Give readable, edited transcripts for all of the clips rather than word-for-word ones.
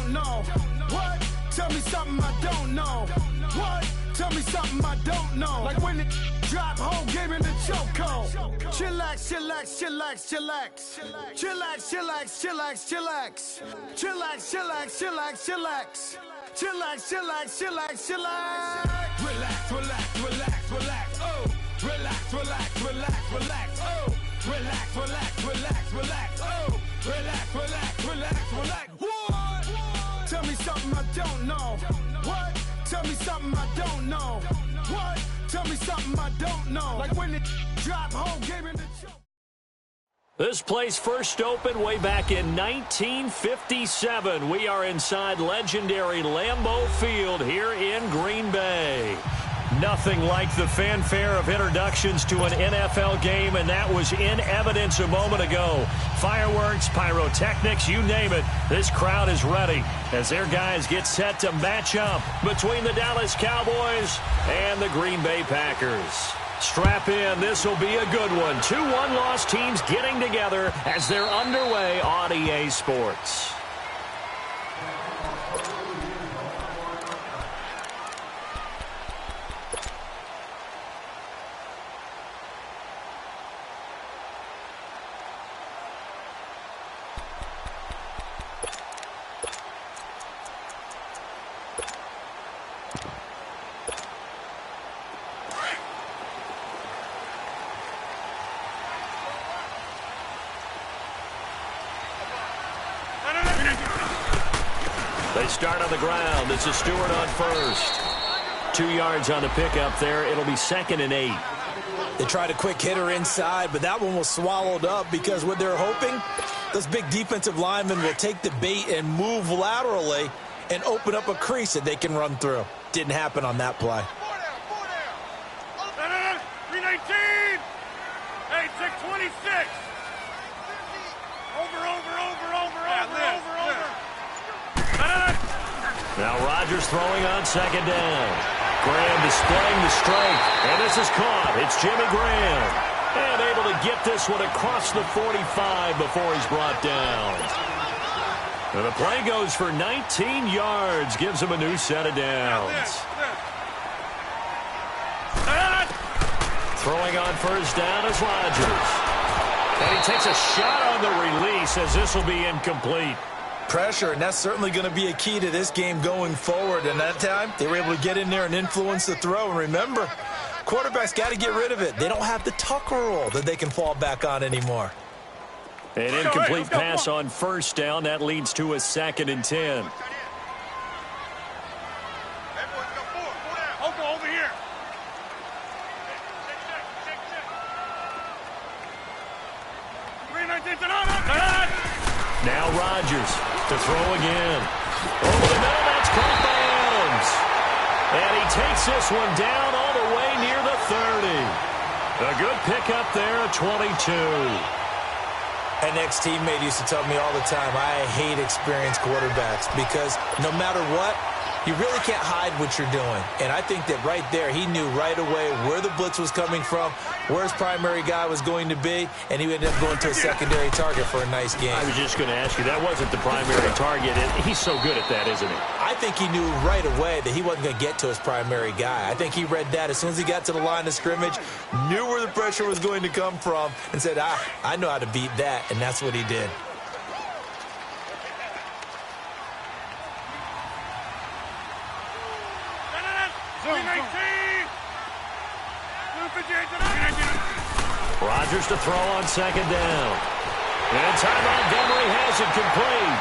don't know. What? Tell me something I don't know. What? Tell me something I don't know. Like when it drop, whole game in the chokehold. Chillax, chillax, chillax, chillax. Chillax, chillax, chillax, chillax. Chillax, chillax, chillax, chillax. Chillax, chillax, chillax, chillax. Relax, relax, relax, relax. Oh, relax, relax, relax, relax. Oh, relax, relax, relax, relax. Oh, relax, relax, relax, relax. What? Tell me something I don't know. What? Tell me something I don't know. What? Tell me something I don't know. Like when it drop, whole game in the choke. This place first opened way back in 1957. We are inside legendary Lambeau Field here in Green Bay. Nothing like the fanfare of introductions to an NFL game, and that was in evidence a moment ago. Fireworks, pyrotechnics, you name it. This crowd is ready as their guys get set to match up between the Dallas Cowboys and the Green Bay Packers. Strap in. This will be a good one. 2 one-loss teams getting together as they're underway on EA Sports. They start on the ground. It's a Stewart on first. 2 yards on the pickup there. It'll be 2nd and 8. They tried a quick hitter inside, but that one was swallowed up because what they're hoping, those big defensive linemen will take the bait and move laterally and open up a crease that they can run through. Didn't happen on that play. 319! Hey, 626! Over. Now Rodgers throwing on 2nd down. Graham displaying the strength, and this is caught. It's Jimmy Graham. And able to get this one across the 45 before he's brought down. And the play goes for 19 yards. Gives him a new set of downs. Throwing on 1st down is Rodgers. And he takes a shot on the release as this will be incomplete. Pressure, and that's certainly going to be a key to this game going forward. And that time, they were able to get in there and influence the throw. And remember, quarterbacks got to get rid of it. They don't have the tucker roll that they can fall back on anymore. An incomplete pass on 1st down. That leads to a 2nd and 10. Over here. Now Rodgers to throw again. Over the middle, that's caught by Adams. And he takes this one down all the way near the 30. A good pickup there at 22. An ex-teammate used to tell me all the time, I hate experienced quarterbacks because no matter what, you really can't hide what you're doing. And I think that right there, he knew right away where the blitz was coming from, where his primary guy was going to be, and he ended up going to a secondary target for a nice game. I was just going to ask you, that wasn't the primary target. He's so good at that, isn't he? I think he knew right away that he wasn't going to get to his primary guy. I think he read that as soon as he got to the line of scrimmage, knew where the pressure was going to come from, and said, I know how to beat that, and that's what he did. Rodgers to throw on 2nd down. And Ty Montgomery has it complete.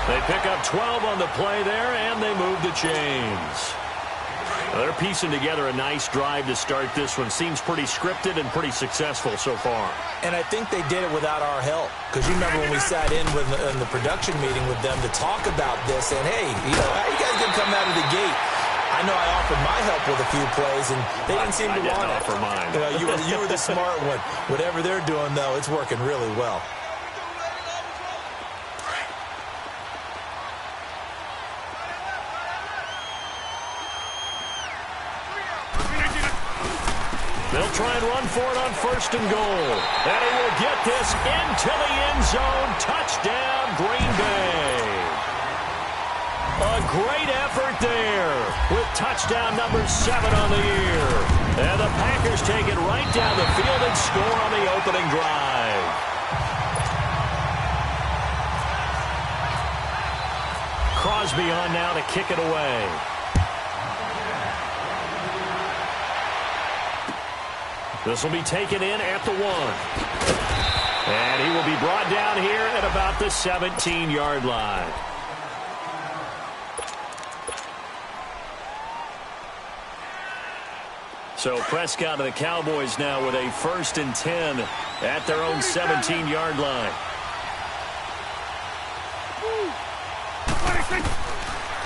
They pick up 12 on the play there, and they move the chains. They're piecing together a nice drive to start this one. Seems pretty scripted and pretty successful so far. And I think they did it without our help. Because you remember when we sat in the production meeting with them to talk about this, and hey, how you guys going to come out of the gate? I know I offered my help with a few plays, and they didn't seem to want it. I didn't offer mine. You were the smart one. Whatever they're doing, though, it's working really well. They'll try and run for it on 1st and goal. And he will get this into the end zone. Touchdown, Green Bay. a great effort there with touchdown number 7 on the year. And the Packers take it right down the field and score on the opening drive. Crosby on now to kick it away. This will be taken in at the 1. And he will be brought down here at about the 17-yard line. So Prescott and the Cowboys now with a 1st and 10 at their own 17-yard line.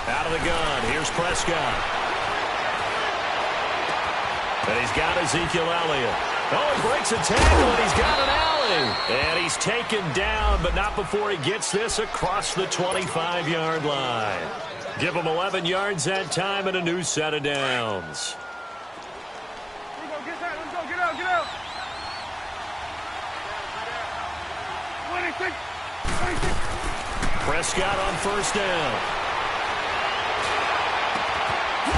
Out of the gun, here's Prescott. And he's got Ezekiel Elliott. Oh, he breaks a tackle, and he's got an alley. And he's taken down, but not before he gets this across the 25-yard line. Give him 11 yards that time and a new set of downs. Let's go, get out. 26. Prescott on 1st down.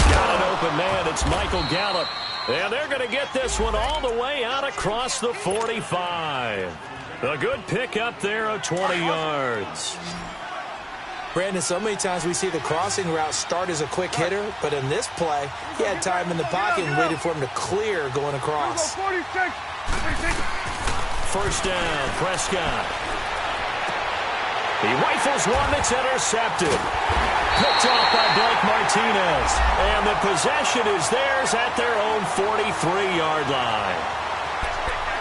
Got an open man. It's Michael Gallup. And they're going to get this one all the way out across the 45. A good pick up there of 20 yards. Brandon, so many times we see the crossing route start as a quick hitter, but in this play, he had time in the pocket and waited for him to clear going across. 46. 1st down, Prescott. He rifles one that's intercepted. Picked off by Blake Martinez. And the possession is theirs at their own 43-yard line.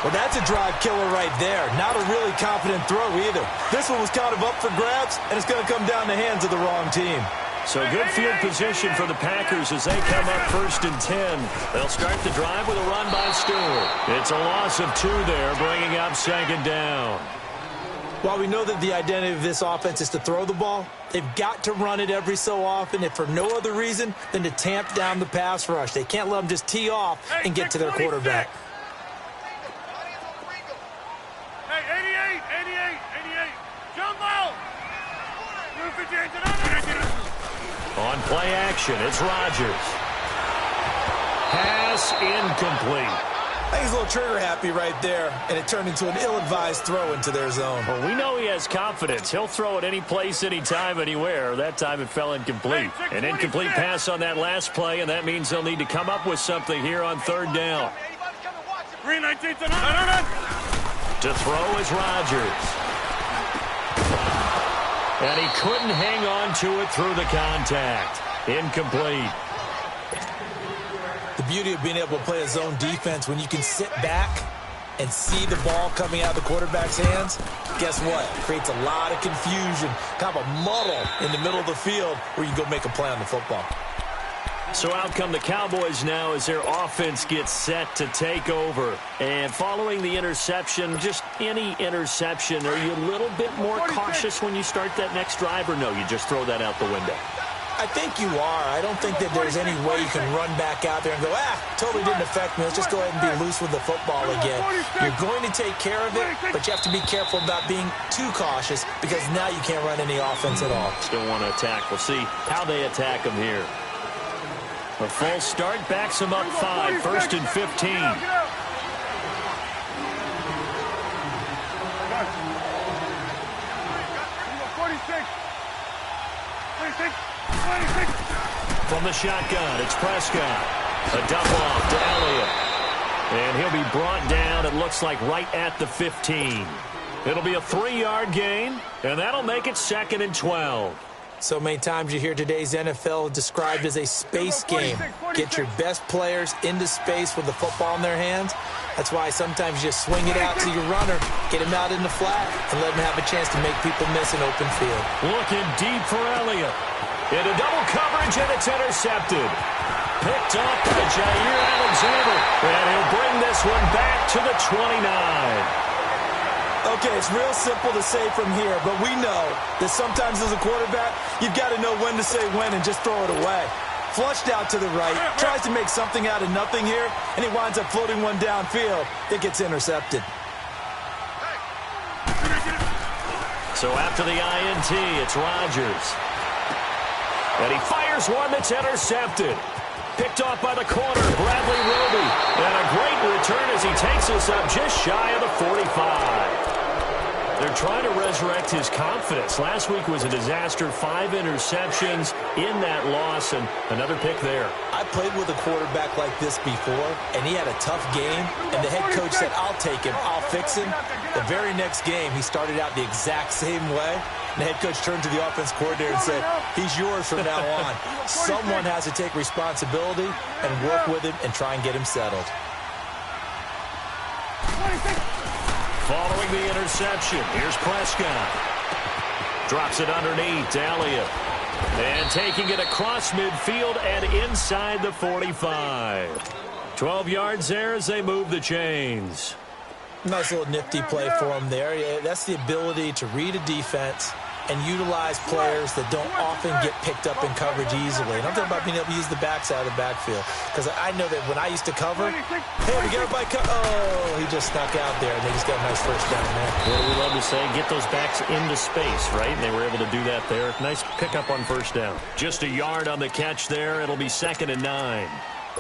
Well, that's a drive killer right there. Not a really confident throw either. This one was kind of up for grabs, and it's going to come down the hands of the wrong team. So good field position for the Packers as they come up 1st and 10. They'll start the drive with a run by Stewart. It's a loss of 2 there, bringing up 2nd down. While we know that the identity of this offense is to throw the ball, they've got to run it every so often, if for no other reason than to tamp down the pass rush. They can't let them just tee off and get to their quarterback. Hey, 88. Jumbo! On play action, it's Rodgers. Pass incomplete. I think he's a little trigger happy right there, and it turned into an ill-advised throw into their zone. Well, we know he has confidence. He'll throw it any place, anytime, anywhere. That time it fell incomplete. An incomplete pass on that last play, and that means they'll need to come up with something here on 3rd down. 319 To throw is Rodgers. And he couldn't hang on to it through the contact. Incomplete. The beauty of being able to play a zone defense when you can sit back and see the ball coming out of the quarterback's hands, guess what? It creates a lot of confusion, kind of a muddle in the middle of the field where you go make a play on the football. So out come the Cowboys now as their offense gets set to take over. And following the interception, just any interception, are you a little bit more cautious when you start that next drive, or no, you just throw that out the window? I think you are. I don't think that there's any way you can run back out there and go, totally didn't affect me. Let's just go ahead and be loose with the football again. You're going to take care of it, but you have to be careful about being too cautious because now you can't run any offense at all. Still want to attack. We'll see how they attack them here. A false start backs them up 5, 1st and 15. From the shotgun, it's Prescott. A dump off to Elliott. And he'll be brought down, it looks like, right at the 15. It'll be a 3-yard gain, and that'll make it 2nd and 12. So many times you hear today's NFL described as a space game. Get your best players into space with the football in their hands. That's why sometimes you just swing it out to your runner, get him out in the flat, and let him have a chance to make people miss an open field. Looking deep for Elliott. Into double coverage, and it's intercepted. Picked off by Jair Alexander. And he'll bring this one back to the 29. Okay, it's real simple to say from here, but we know that sometimes as a quarterback, you've got to know when to say when and just throw it away. Flushed out to the right, tries to make something out of nothing here, and he winds up floating one downfield that gets intercepted. So after the INT, it's Rodgers. And he fires one that's intercepted. Picked off by the corner, Bradley Roby. And a great return as he takes us up just shy of the 45. They're trying to resurrect his confidence. Last week was a disaster. 5 interceptions in that loss, and another pick there. I played with a quarterback like this before, and he had a tough game, and the head coach said, I'll take him, I'll fix him. The very next game, he started out the exact same way. And the head coach turned to the offense coordinator and said, he's yours from now on. Someone has to take responsibility and work with him and try and get him settled. Following the interception, here's Prescott. Drops it underneath to Elliott. And taking it across midfield and inside the 45. 12 yards there as they move the chains. Nice little nifty play for him there. Yeah, that's the ability to read a defense and utilize players that don't often get picked up in coverage easily. And I'm talking about being able to use the backside of the backfield. Because I know that when I used to cover, hey, we got everybody he just snuck out there, and they just got a nice first down there. What do we love to say? Get those backs into space, right? And they were able to do that there. Nice pickup on first down. Just a yard on the catch there. It'll be 2nd and 9.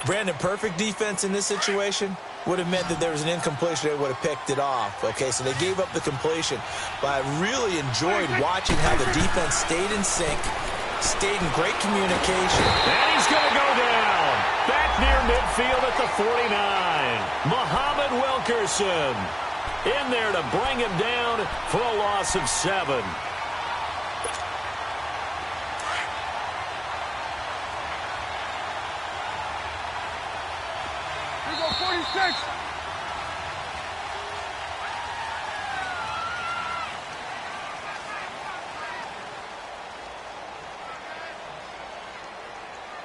Brandon, perfect defense in this situation would have meant that there was an incompletion. They would have picked it off. Okay, so they gave up the completion. But I really enjoyed watching how the defense stayed in sync, stayed in great communication. And he's going to go down. Back near midfield at the 49. Muhammad Wilkerson in there to bring him down for a loss of 7.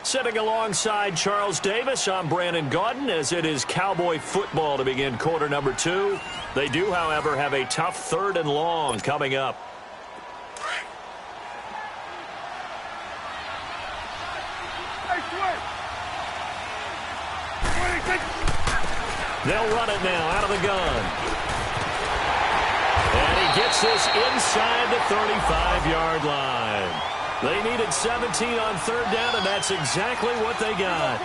Sitting alongside Charles Davis, I'm Brandon Gaudin as it is Cowboy football to begin quarter number 2. They do, however, have a tough 3rd and long coming up. They'll run it now out of the gun. And he gets this inside the 35-yard line. They needed 17 on 3rd down, and that's exactly what they got.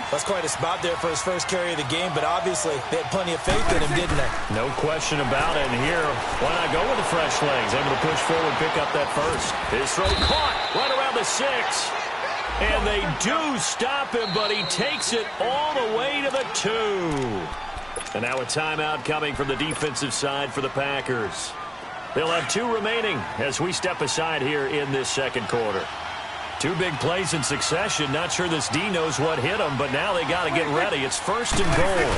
That's quite a spot there for his first carry of the game, but obviously they had plenty of faith in him, didn't they? No question about it. And here, why not go with the fresh legs? Able to push forward, pick up that first. His throw caught right around the 6. And they do stop him, but he takes it all the way to the 2. And now a timeout coming from the defensive side for the Packers. They'll have 2 remaining as we step aside here in this second quarter. 2 big plays in succession. Not sure this D knows what hit them, but now they got to get ready. It's 1st and goal.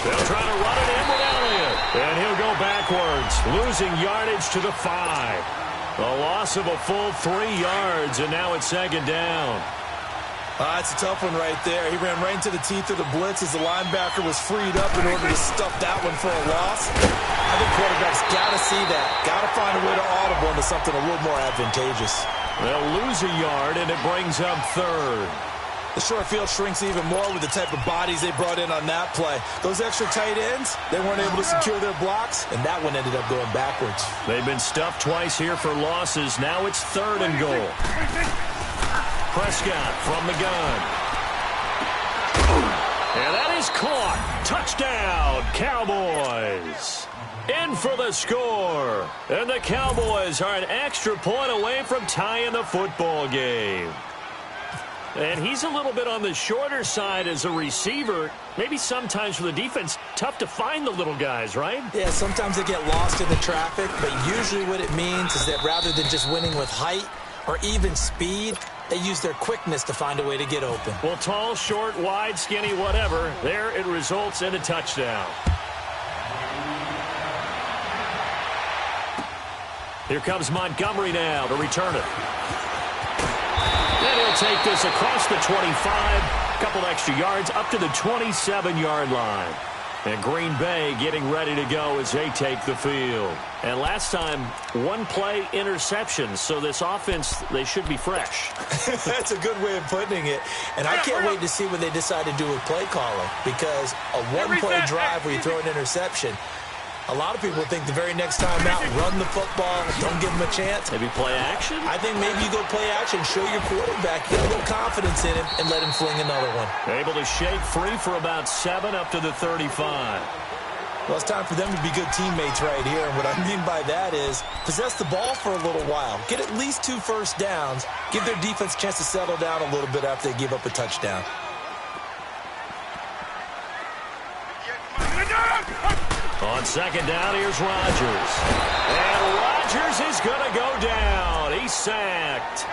They'll try to run it in with Elliott. And he'll go backwards, losing yardage to the 5. A loss of a full 3 yards, and now it's 2nd down. That's a tough one right there. He ran right into the teeth of the blitz as the linebacker was freed up in order to stuff that one for a loss. I think quarterbacks got to see that. Got to find a way to audible into something a little more advantageous. They'll lose a yard, and it brings up 3rd. The short field shrinks even more with the type of bodies they brought in on that play. Those extra tight ends, they weren't able to secure their blocks, and that one ended up going backwards. They've been stuffed twice here for losses. Now it's 3rd and goal. Prescott from the gun. And that is caught. Touchdown, Cowboys. In for the score. And the Cowboys are an extra point away from tying the football game. And he's a little bit on the shorter side as a receiver. Maybe sometimes for the defense, tough to find the little guys, right? Yeah, sometimes they get lost in the traffic, but usually what it means is that rather than just winning with height or even speed, they use their quickness to find a way to get open. Well, tall, short, wide, skinny, whatever, there it results in a touchdown. Here comes Montgomery now to return it. And he'll take this across the 25, a couple extra yards up to the 27-yard line. And Green Bay getting ready to go as they take the field. And last time, 1 play interception. So this offense, they should be fresh. That's a good way of putting it. And I can't wait to see what they decide to do with play calling. Because a 1-play drive where you throw an interception, A lot of people think the very next time out, run the football, don't give him a chance. Maybe play action? I think maybe you go play action, show your quarterback, get a little confidence in him, and let him fling another one. Able to shake free for about 7 up to the 35. Well, it's time for them to be good teammates right here, and what I mean by that is possess the ball for a little while, get at least 2 first downs, give their defense a chance to settle down a little bit after they give up a touchdown. On second down, here's Rodgers. And Rodgers is going to go down. He's sacked.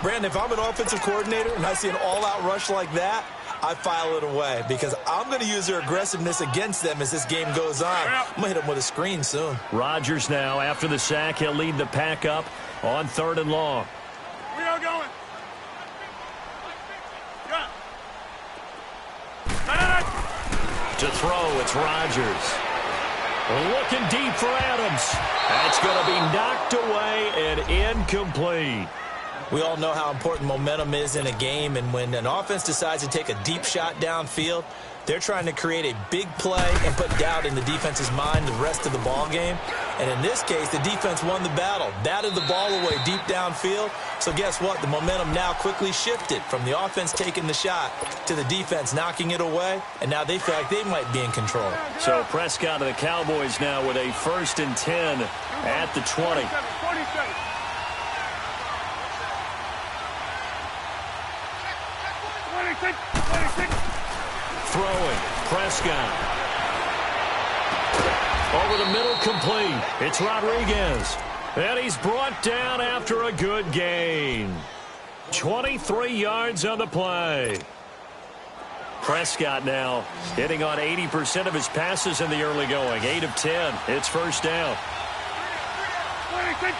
Brandon, if I'm an offensive coordinator and I see an all-out rush like that, I file it away because I'm going to use their aggressiveness against them as this game goes on. I'm going to hit them with a screen soon. Rodgers now, after the sack, he'll lead the pack up on 3rd and long. We are going. Yeah. To throw, it's Rodgers. Looking deep for Adams. That's going to be knocked away and incomplete. We all know how important momentum is in a game, and when an offense decides to take a deep shot downfield, they're trying to create a big play and put doubt in the defense's mind the rest of the ball game. And in this case, the defense won the battle, batted the ball away deep downfield. So guess what? The momentum now quickly shifted from the offense taking the shot to the defense knocking it away, and now they feel like they might be in control. So Prescott and the Cowboys now with a 1st and 10 at the 20. 27. Throwing, Prescott. Over the middle, complete. It's Rodriguez. And he's brought down after a good gain. 23 yards on the play. Prescott now hitting on 80% of his passes in the early going. 8 of 10. It's 1st down. 26.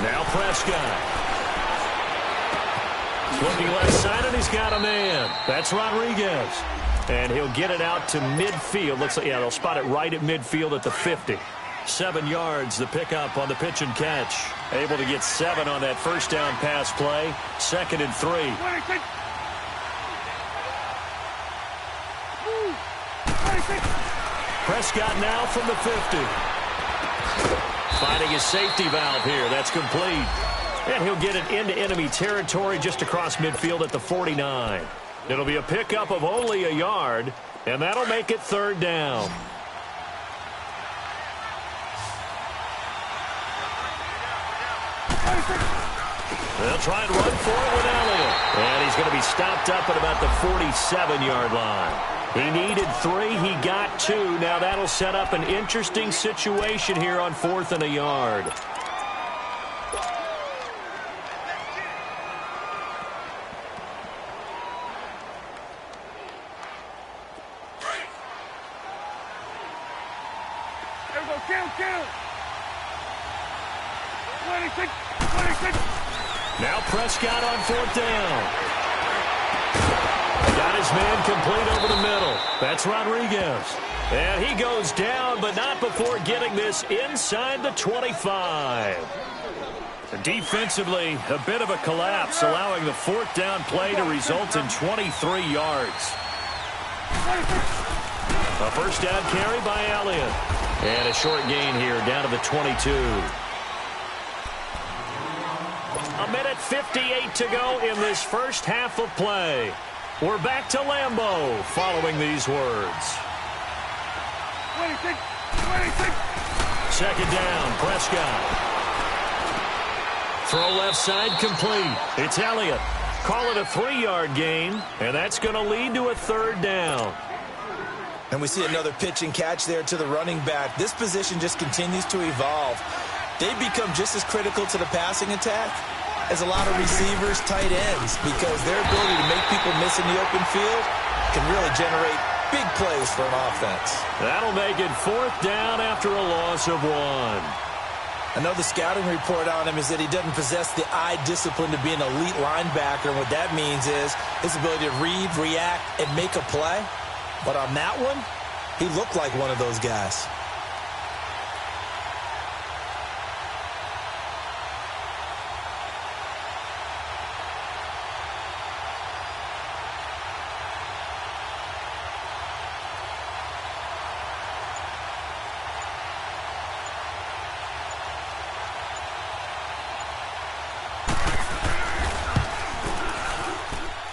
Now Prescott. Looking left side, and he's got a man. That's Rodriguez. And he'll get it out to midfield. Looks like, yeah, they'll spot it right at midfield at the 50. 7 yards, the pickup on the pitch and catch. Able to get 7 on that 1st down pass play. 2nd and 3. 26. Prescott now from the 50. Finding his safety valve here. That's complete. And he'll get it into enemy territory just across midfield at the 49. It'll be a pickup of only a yard, and that'll make it 3rd down. They'll try and run for it with Elliott. And he's going to be stopped up at about the 47-yard line. He needed 3. He got 2. Now that'll set up an interesting situation here on 4th and a yard. Kill. 26. Now Prescott on 4th down. Got his man complete over the middle. That's Rodriguez. And he goes down, but not before getting this inside the 25. Defensively, a bit of a collapse, allowing the 4th down play to result in 23 yards. A 1st down carry by Elliott. And a short gain here down to the 22. A minute 58 to go in this first half of play. We're back to Lambeau following these words. 26. 2nd down, Prescott. Throw left side complete. It's Elliott. Call it a 3-yard gain, and that's going to lead to a 3rd down. And we see another pitch and catch there to the running back. This position just continues to evolve. They become just as critical to the passing attack as a lot of receivers, tight ends, because their ability to make people miss in the open field can really generate big plays for an offense. That'll make it 4th down after a loss of 1. Another scouting report on him is that he doesn't possess the eye discipline to be an elite linebacker. And what that means is his ability to read, react, and make a play. But on that one, he looked like one of those guys.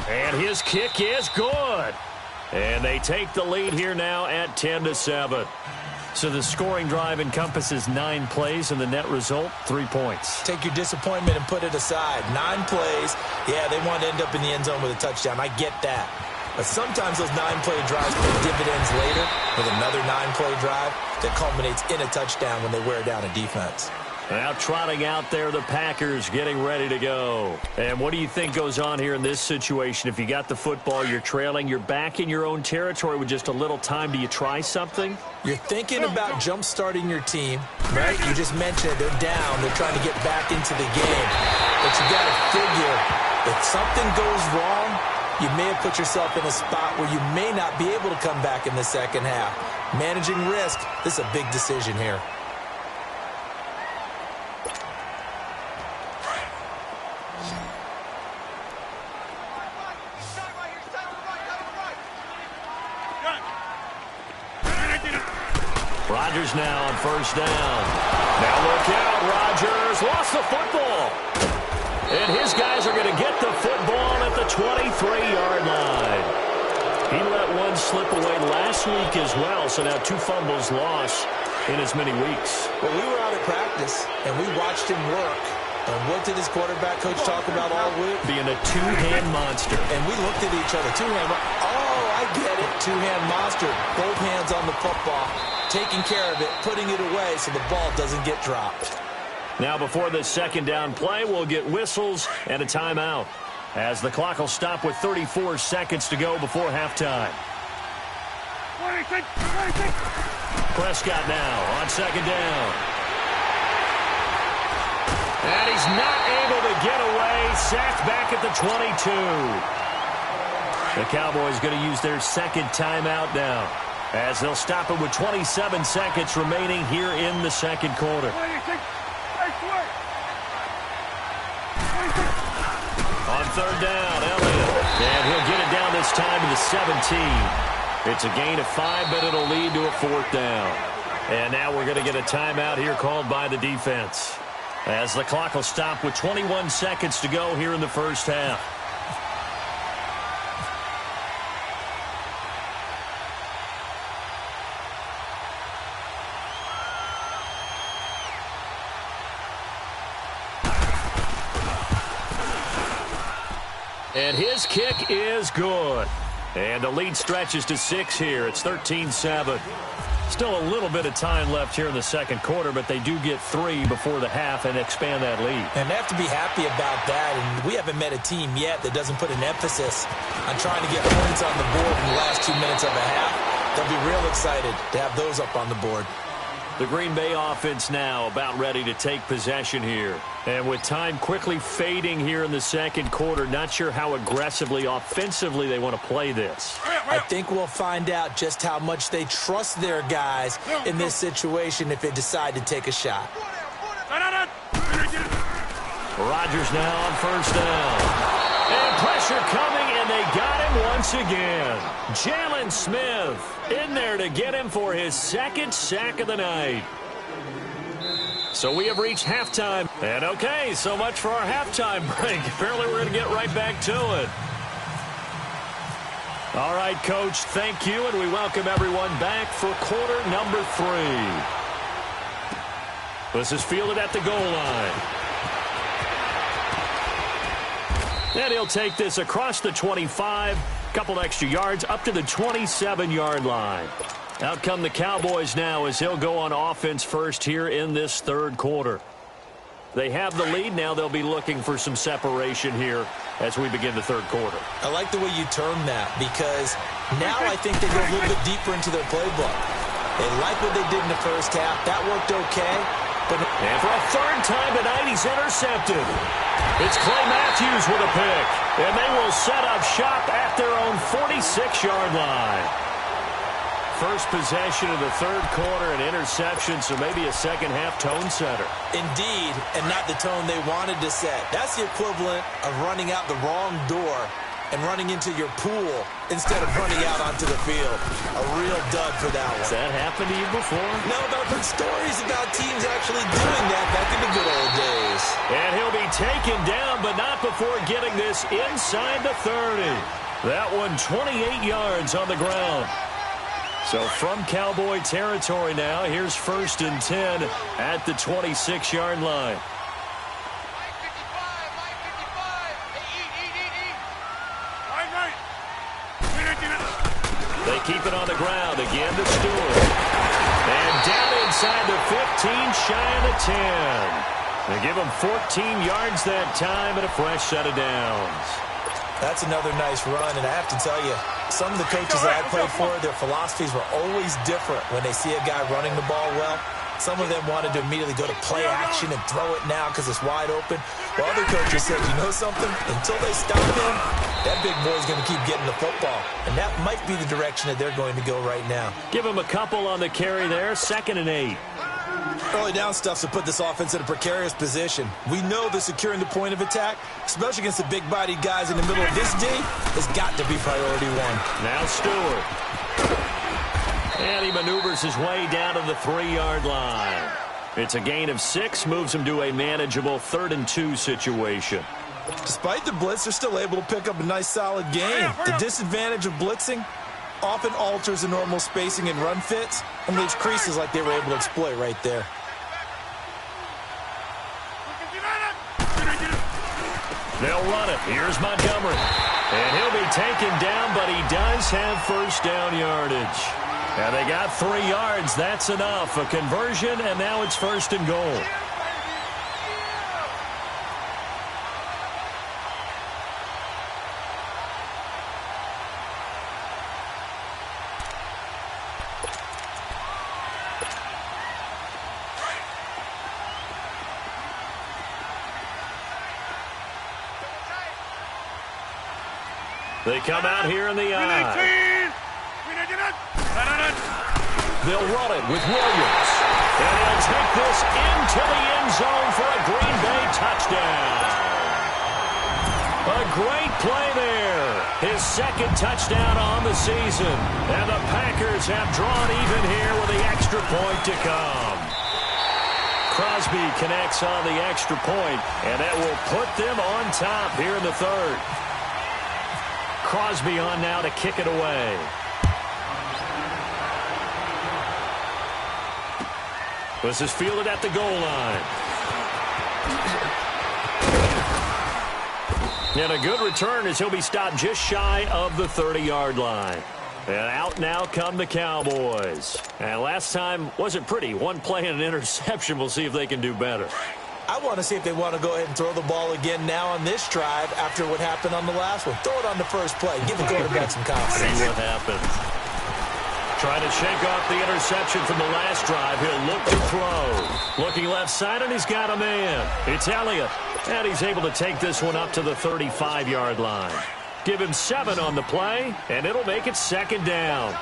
And his kick is good. And they take the lead here now at 10-7. So the scoring drive encompasses 9 plays, and the net result, 3 points. Take your disappointment and put it aside. 9 plays. Yeah, they want to end up in the end zone with a touchdown. I get that. But sometimes those 9-play drives pay dividends later with another 9-play drive that culminates in a touchdown when they wear down a defense. Now trotting out there, the Packers getting ready to go. And what do you think goes on here in this situation? If you got the football, you're trailing, you're back in your own territory with just a little time. Do you try something? You're thinking about jump-starting your team, right? You just mentioned it. They're down. They're trying to get back into the game. But you got to figure, if something goes wrong, you may have put yourself in a spot where you may not be able to come back in the second half. Managing risk, this is a big decision here. Rodgers now on first down. Now look out, Rodgers lost the football. And his guys are going to get the football at the 23-yard line. He let one slip away last week as well, so now 2 fumbles lost in as many weeks. Well, we were out at practice, and we watched him work. And what did his quarterback coach talk about all week? Being a 2-hand monster. And we looked at each other. 2-hand. Oh, I get it. 2-hand monster. Both hands on the football. Taking care of it, putting it away so the ball doesn't get dropped. Now before the second down play, we'll get whistles and a timeout, as the clock will stop with 34 seconds to go before halftime. 26, 26. Prescott now on second down. And he's not able to get away. Sacked back at the 22. The Cowboys going to use their second timeout now, as they'll stop it with 27 seconds remaining here in the second quarter. 26, On third down, Elliott. And he'll get it down this time to the 17. It's a gain of 5, but it'll lead to a 4th down. And now we're going to get a timeout here called by the defense, as the clock will stop with 21 seconds to go here in the first half. And his kick is good. And the lead stretches to 6 here. It's 13-7. Still a little bit of time left here in the second quarter, but they do get 3 before the half and expand that lead. And they have to be happy about that. And we haven't met a team yet that doesn't put an emphasis on trying to get points on the board in the last 2 minutes of a half. They'll be real excited to have those up on the board. The Green Bay offense now about ready to take possession here. And with time quickly fading here in the second quarter, not sure how aggressively, offensively they want to play this. I think we'll find out just how much they trust their guys in this situation if they decide to take a shot. Rodgers now on first down. And pressure coming, and they got him once again. Jalen Smith in there to get him for his 2nd sack of the night. So we have reached halftime. And okay, so much for our halftime break. Apparently we're going to get right back to it. All right, Coach, thank you, and we welcome everyone back for quarter number 3. This is fielded at the goal line. And he'll take this across the 25, couple extra yards, up to the 27-yard line. Out come the Cowboys now as he'll go on offense first here in this third quarter. They have the lead. Now they'll be looking for some separation here as we begin the third quarter. I like the way you term that, because now I think they go a little bit deeper into their playbook. They like what they did in the first half. That worked okay. And for a third time tonight, he's intercepted. It's Clay Matthews with a pick. And they will set up shop at their own 46-yard line. First possession of the third quarter, an interception, so maybe a second-half tone setter. Indeed, and not the tone they wanted to set. That's the equivalent of running out the wrong door and running into your pool instead of running out onto the field. A real dud for that one. Has that happened to you before? No, but I've heard stories about teams actually doing that back in the good old days. And he'll be taken down, but not not before getting this inside the 30. That one 28 yards on the ground. So from Cowboy territory now, here's 1st and 10 at the 26-yard line. They keep it on the ground again to Stewart. And down inside the 15, shy of the 10. They give him 14 yards that time and a fresh set of downs. That's another nice run, and I have to tell you, some of the coaches that I played for, their philosophies were always different when they see a guy running the ball well. Some of them wanted to immediately go to play action and throw it now because it's wide open. While other coaches said, you know something? Until they stop him, that big boy's going to keep getting the football. And that might be the direction that they're going to go right now. Give him a couple on the carry there, 2nd and 8. Early down stuff to put this offense in a precarious position. We know that securing the point of attack, especially against the big-bodied guys in the middle of this D, has got to be priority one. Now Stewart. And he maneuvers his way down to the 3-yard line. It's a gain of 6, moves him to a manageable 3rd and 2 situation. Despite the blitz, they're still able to pick up a nice, solid gain. The disadvantage of blitzing often alters the normal spacing and run fits and leaves creases like they were able to exploit right there. They'll run it. Here's Montgomery. And he'll be taken down, but he does have 1st down yardage. And they got 3 yards. That's enough. A conversion, and now it's 1st and goal. They come out here in the eye. They'll run it with Williams. And he'll take this into the end zone for a Green Bay touchdown. A great play there. His 2nd touchdown on the season. And the Packers have drawn even here with the extra point to come. Crosby connects on the extra point, and that will put them on top here in the 3rd. Crosby on now to kick it away. This is fielded at the goal line. And a good return as he'll be stopped just shy of the 30-yard line. And out now come the Cowboys. And last time wasn't pretty. One play and an interception. We'll see if they can do better. I want to see if they want to go ahead and throw the ball again now on this drive after what happened on the last one. Throw it on the first play. Give the quarterback some confidence. See what happens. Trying to shake off the interception from the last drive. He'll look to throw. Looking left side, and he's got a man. It's Elliott. And he's able to take this one up to the 35-yard line. Give him 7 on the play, and it'll make it 2nd down.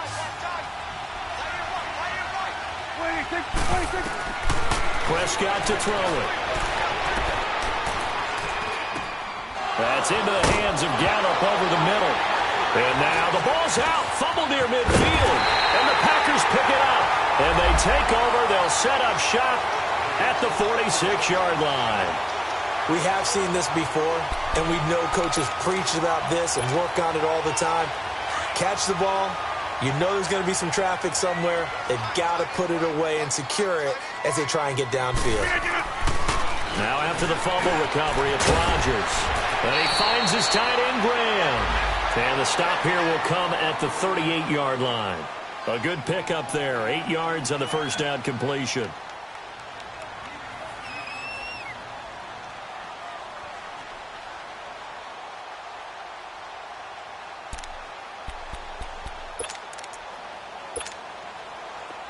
Prescott to throw it. That's into the hands of Gallup over the middle. And now the ball's out. Fumble near midfield. And the Packers pick it up. And they take over. They'll set up shop at the 46-yard line. We have seen this before, and we know coaches preach about this and work on it all the time. Catch the ball. You know there's going to be some traffic somewhere. They've got to put it away and secure it as they try and get downfield. Now after the fumble recovery, it's Rodgers. And he finds his tight end, Graham. And the stop here will come at the 38-yard line. A good pickup there. 8 yards on the 1st down completion.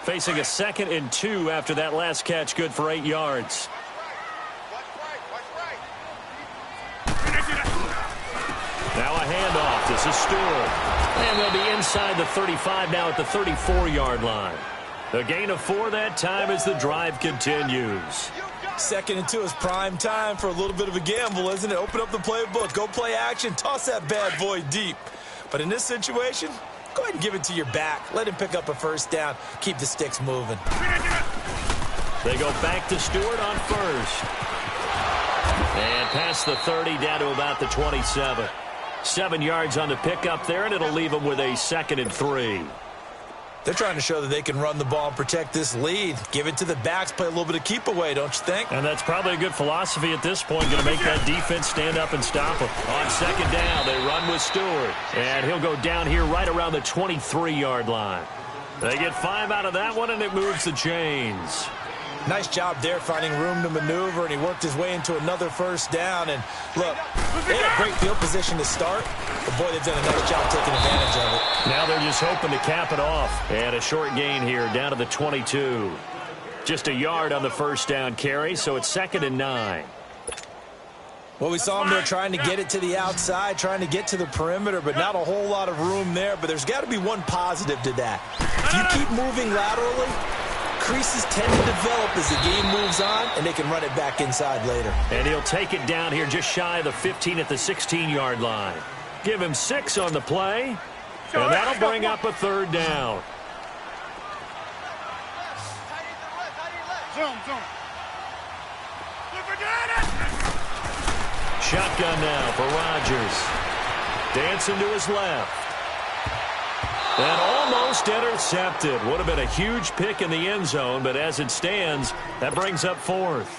Facing a 2nd and 2 after that last catch, good for 8 yards. Now a handoff. This is Stewart. And they'll be inside the 35 now at the 34-yard line. A gain of 4 that time as the drive continues. 2nd and 2 is prime time for a little bit of a gamble, isn't it? Open up the playbook. Go play action. Toss that bad boy deep. But in this situation, go ahead and give it to your back. Let him pick up a 1st down. Keep the sticks moving. They go back to Stewart on 1st. And past the 30 down to about the 27. 7 yards on the pickup there, and it'll leave them with a 2nd and 3. They're trying to show that they can run the ball and protect this lead. Give it to the backs, play a little bit of keep away, don't you think? And that's probably a good philosophy at this point. Going to make that defense stand up and stop them. On 2nd down, they run with Stewart. And he'll go down here right around the 23-yard line. They get 5 out of that one, and it moves the chains. Nice job there finding room to maneuver, and he worked his way into another first down. And look, they had a great field position to start, but boy, they've done a nice job taking advantage of it. Now they're just hoping to cap it off. And a short gain here down to the 22. Just a yard on the first down carry, so it's 2nd and 9. Well, we saw him there trying to get it to the outside, trying to get to the perimeter, but not a whole lot of room there. But there's got to be one positive to that. If you keep moving laterally, creases tend to develop as the game moves on, and they can run it back inside later. And he'll take it down here just shy of the 15 at the 16-yard line. Give him 6 on the play, and that'll bring up a 3rd down. Shotgun now for Rodgers. Dancing to his left. And almost intercepted. Would have been a huge pick in the end zone, but as it stands, that brings up 4th.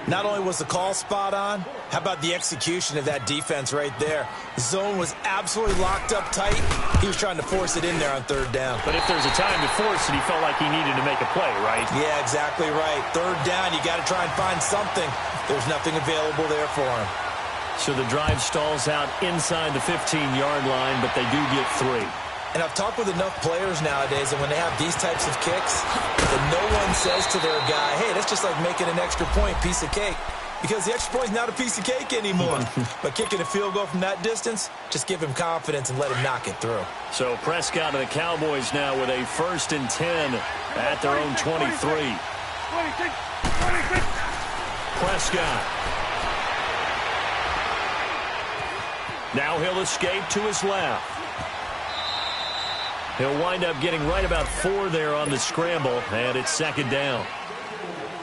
Not only was the call spot on, how about the execution of that defense right there? The zone was absolutely locked up tight. He was trying to force it in there on 3rd down. But if there's a time to force it, he felt like he needed to make a play, right? Yeah, exactly right. 3rd down, you got to try and find something. There's nothing available there for him. So the drive stalls out inside the 15-yard line, but they do get 3. And I've talked with enough players nowadays, and when they have these types of kicks, that no one says to their guy, hey, that's just like making an extra point, piece of cake. Because the extra point is not a piece of cake anymore. But kicking a field goal from that distance, just give him confidence and let him knock it through. So Prescott and the Cowboys now with a 1st and 10 at their own 23. Prescott. Now he'll escape to his left. He'll wind up getting right about 4 there on the scramble, and it's 2nd down.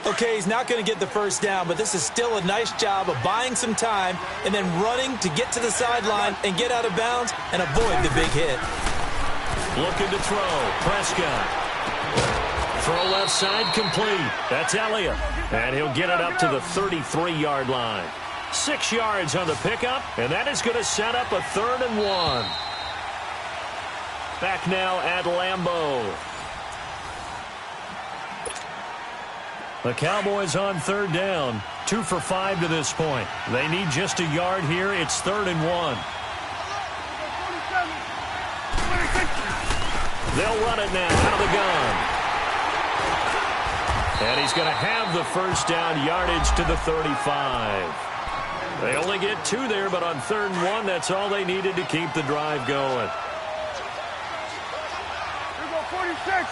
Okay, he's not going to get the first down, but this is still a nice job of buying some time and then running to get to the sideline and get out of bounds and avoid the big hit. Looking to throw. Prescott. Throw left side complete. That's Elliott. And he'll get it up to the 33-yard line. 6 yards on the pickup, and that is going to set up a 3rd and 1. Back now at Lambeau. The Cowboys on 3rd down. 2 for 5 to this point. They need just a yard here. It's 3rd and 1. They'll run it now out of the gun. And he's going to have the first down, yardage to the 35. They only get 2 there, but on 3rd and 1, that's all they needed to keep the drive going. 46.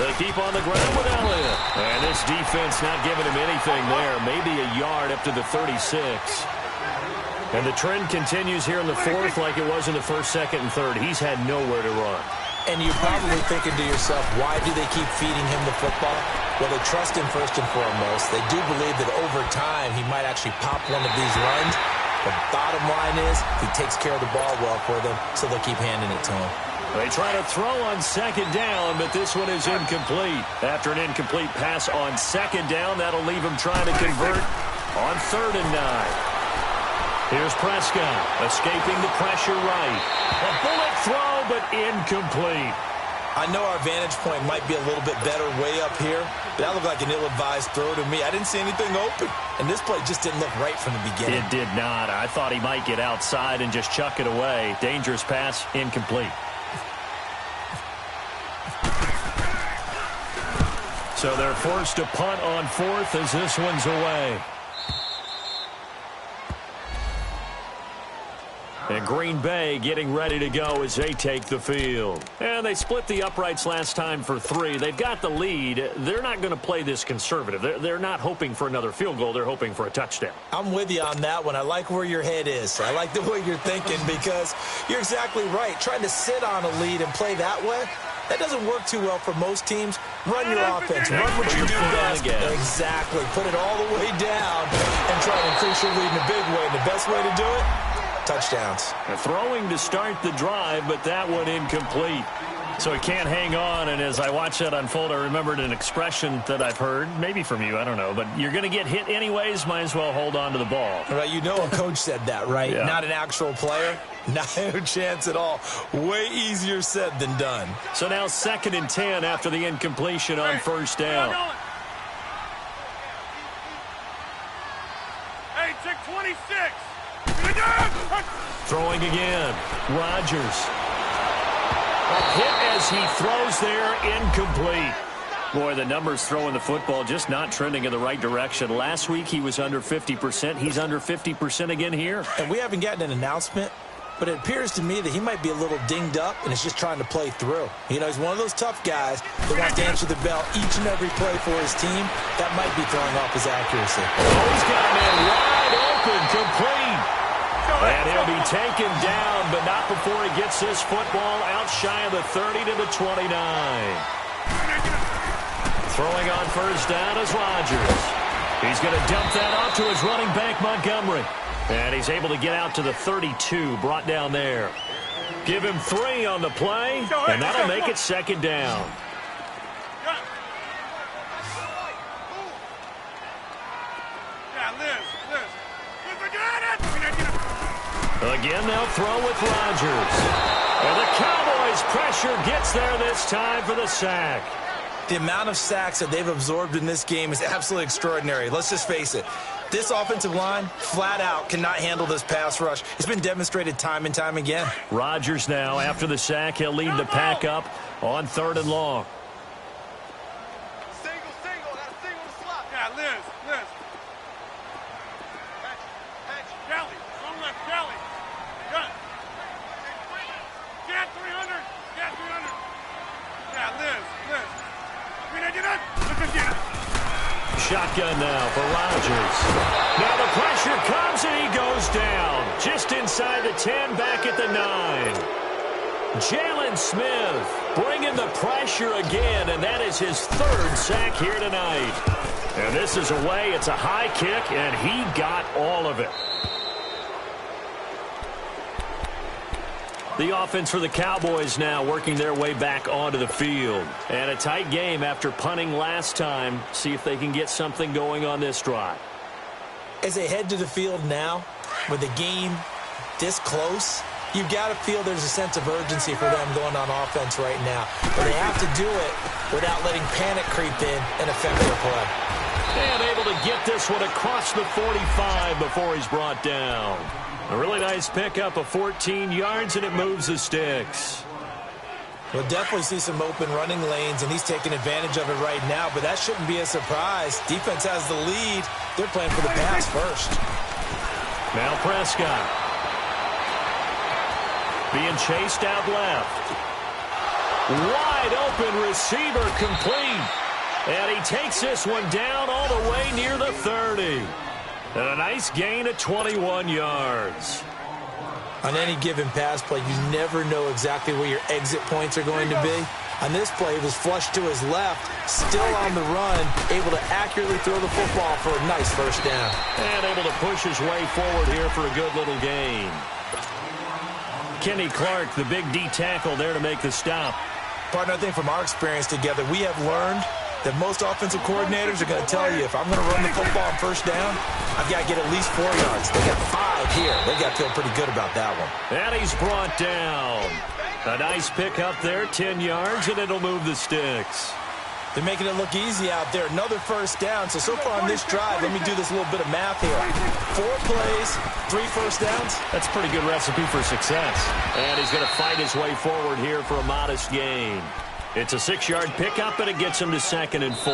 They keep on the ground with Elliott. And this defense not giving him anything there. Maybe a yard up to the 36. And the trend continues here in the 4th like it was in the 1st, 2nd, and 3rd. He's had nowhere to run. And you're probably thinking to yourself, why do they keep feeding him the football? Well, they trust him first and foremost. They do believe that over time he might actually pop one of these runs. The bottom line is he takes care of the ball well for them, so they'll keep handing it to him. They try to throw on 2nd down, but this one is incomplete. After an incomplete pass on 2nd down, that'll leave him trying to convert on 3rd and 9. Here's Prescott, escaping the pressure right. A bullet throw, but incomplete. I know our vantage point might be a little bit better way up here, but that looked like an ill-advised throw to me. I didn't see anything open, and this play just didn't look right from the beginning. It did not. I thought he might get outside and just chuck it away. Dangerous pass, incomplete. So they're forced to punt on 4th as this one's away. And Green Bay getting ready to go as they take the field. And they split the uprights last time for 3. They've got the lead. They're not going to play this conservative. They're not hoping for another field goal. They're hoping for a touchdown. I'm with you on that one. I like where your head is. I like the way you're thinking because you're exactly right. Trying to sit on a lead and play that way, That doesn't work too well for most teams. Run your offense. Run what you do best. Exactly. Put it all the way down and try to increase your lead in a big way. And the best way to do it, touchdowns. Throwing to start the drive, but that one incomplete. So he can't hang on, and as I watch that unfold, I remembered an expression that I've heard, maybe from you, I don't know, but you're going to get hit anyways, might as well hold on to the ball. Right, you know a coach said that, right? Yeah. Not an actual player. No chance at all. Way easier said than done. So now 2nd and 10 after the incompletion on first down. Hey, check 26. Throwing again. Rodgers. A hit as he throws there, incomplete. Boy, the numbers throwing the football just not trending in the right direction. Last week he was under 50%. He's under 50% again here. And we haven't gotten an announcement, but it appears to me that he might be a little dinged up and is just trying to play through. You know, he's one of those tough guys that wants to answer the bell each and every play for his team. That might be throwing off his accuracy. Oh, he's got a man wide open, complete. And he'll be taken down, but not before he gets this football out shy of the 30 to the 29. Throwing on first down is Rodgers. He's going to dump that off to his running back, Montgomery. And he's able to get out to the 32, brought down there. Give him 3 on the play, and that'll make it 2nd down. Again, they'll throw with Rodgers. And the Cowboys' pressure gets there this time for the sack. The amount of sacks that they've absorbed in this game is absolutely extraordinary. Let's just face it. This offensive line, flat out, cannot handle this pass rush. It's been demonstrated time and time again. Rodgers now, after the sack, he'll lead the pack up on 3rd and long. Single, got a single slot. Yeah, Liz. Kelly, one left, Kelly. Cut. Get 300. Yeah, Liz. Shotgun now for Rodgers. Now the pressure comes and he goes down. Just inside the 10, back at the 9. Jalen Smith bringing the pressure again, and that is his 3rd sack here tonight. And this is away. It's a high kick, and he got all of it. The offense for the Cowboys now working their way back onto the field. And a tight game after punting last time. See if they can get something going on this drive. As they head to the field now, with the game this close, you've got to feel there's a sense of urgency for them going on offense right now. But they have to do it without letting panic creep in and affect their play. And able to get this one across the 45 before he's brought down. A really nice pickup of 14 yards, and it moves the sticks. We'll definitely see some open running lanes, and he's taking advantage of it right now, but that shouldn't be a surprise. Defense has the lead. They're playing for the pass first. Now Prescott. Being chased out left. Wide open receiver complete. And he takes this one down all the way near the 30. And a nice gain of 21 yards. On any given pass play, you never know exactly where your exit points are going to be. On this play, it was flushed to his left, still on the run, able to accurately throw the football for a nice first down. And able to push his way forward here for a good little gain. Kenny Clark, the big D tackle there to make the stop. Partner, I think from our experience together, we have learned that most offensive coordinators are going to tell you, if I'm going to run the football on first down, I've got to get at least 4 yards. They got 5 here. They got to feel pretty good about that one. And he's brought down. A nice pickup there, 10 yards, and it'll move the sticks. They're making it look easy out there. Another first down. So far on this drive, let me do this little bit of math here. 4 plays, 3 first downs. That's a pretty good recipe for success. And he's going to fight his way forward here for a modest gain. It's a 6-yard pickup, and it gets him to 2nd and 4.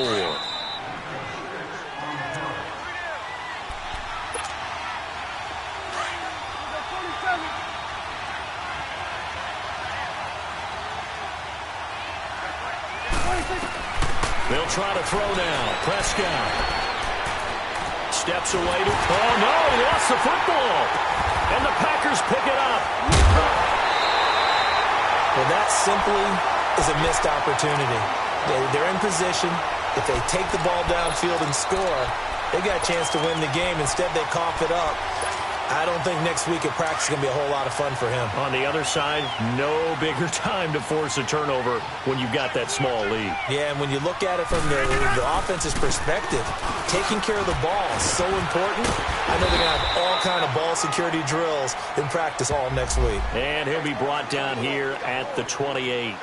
They'll try to throw now. Prescott steps away to... Oh, no, he lost the football. And the Packers pick it up. Well, that simply is a missed opportunity. They're in position. If they take the ball downfield and score, they got a chance to win the game. Instead, they cough it up. I don't think next week at practice is going to be a whole lot of fun for him. On the other side, no bigger time to force a turnover when you've got that small lead. Yeah, and when you look at it from the offense's perspective, taking care of the ball is so important. I know they're going to have all kind of ball security drills in practice all next week. And he'll be brought down here at the 28.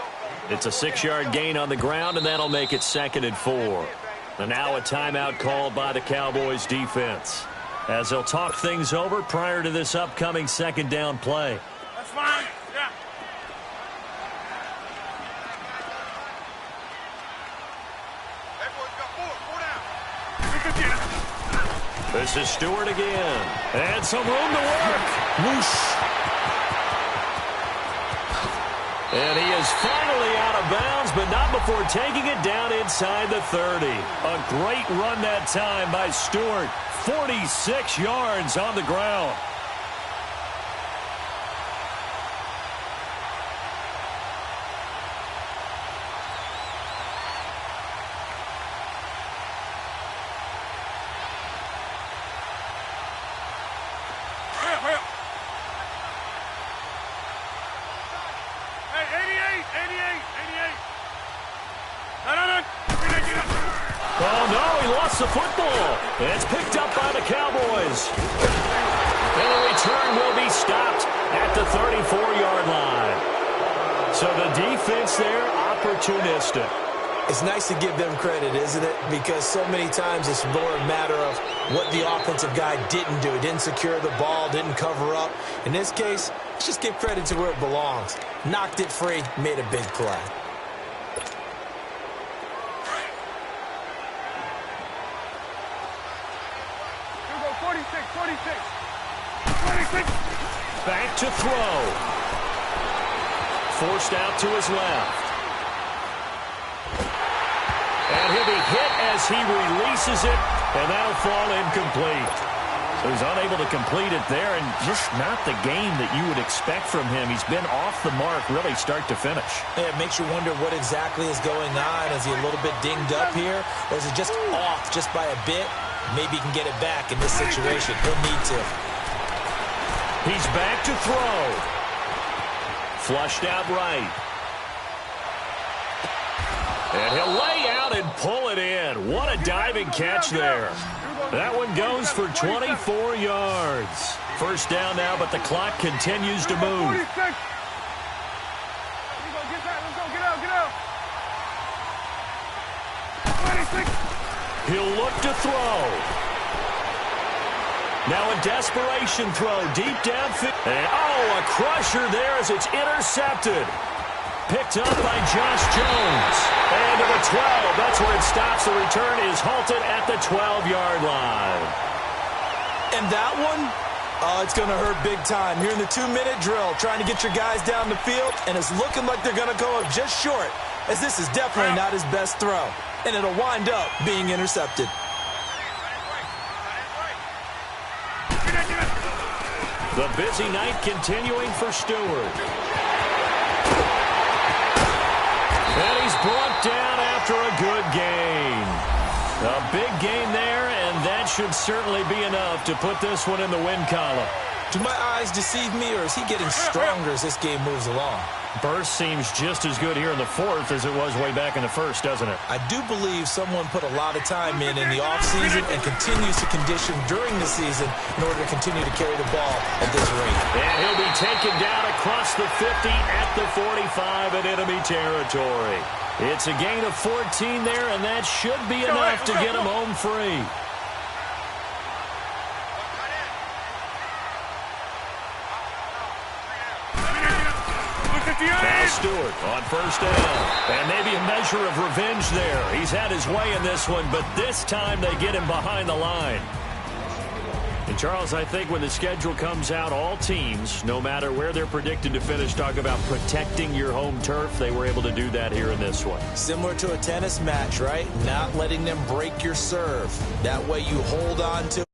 It's a 6-yard gain on the ground, and that'll make it 2nd and 4. And now a timeout called by the Cowboys defense, as they'll talk things over prior to this upcoming 2nd down play. That's fine. Yeah. Hey, boys, got 4 down. This is Stewart again. And some room to work. Whoosh. And he is finally out of bounds, but not before taking it down inside the 30. A great run that time by Stewart. 46 yards on the ground. Oh, no, he lost the football. It's picked up by the Cowboys. And the return will be stopped at the 34-yard line. So the defense there, opportunistic. It's nice to give them credit, isn't it? Because so many times it's more a matter of what the offensive guy didn't do. He didn't secure the ball, didn't cover up. In this case, let's just give credit to where it belongs. Knocked it free, made a big play. Back to throw. Forced out to his left. And he'll be hit as he releases it, and that'll fall incomplete. So he's unable to complete it there, and just not the game that you would expect from him. He's been off the mark really start to finish. Yeah, it makes you wonder what exactly is going on. Is he a little bit dinged up here, or is it just off just by a bit? Maybe he can get it back in this situation. He'll need to. He's back to throw. Flushed out right. And he'll lay out and pull it in. What a diving catch there. That one goes for 24 yards. First down now, but the clock continues to move. He'll look to throw. Now a desperation throw deep downfield. And a crusher there as it's intercepted. Picked up by Josh Jones. And to the 12. That's where it stops. The return is halted at the 12-yard line. And that one, it's going to hurt big time. Here in the 2-minute drill, trying to get your guys down the field, and it's looking like they're going to go up just short, as this is definitely not his best throw. And it'll wind up being intercepted. The busy night continuing for Stewart. And he's brought down after a good game. A big game there, and that should certainly be enough to put this one in the win column. Do my eyes deceive me, or is he getting stronger as this game moves along? Burst seems just as good here in the fourth as it was way back in the first, doesn't it? I do believe someone put a lot of time in the offseason and continues to condition during the season in order to continue to carry the ball at this rate. And he'll be taken down across the 50 at the 45 in enemy territory. It's a gain of 14 there, and that should be enough to get him home free. Now Stewart on first down. And maybe a measure of revenge there. He's had his way in this one, but this time they get him behind the line. And Charles, I think when the schedule comes out, all teams, no matter where they're predicted to finish, talk about protecting your home turf. They were able to do that here in this one. Similar to a tennis match, right? Not letting them break your serve. That way you hold on to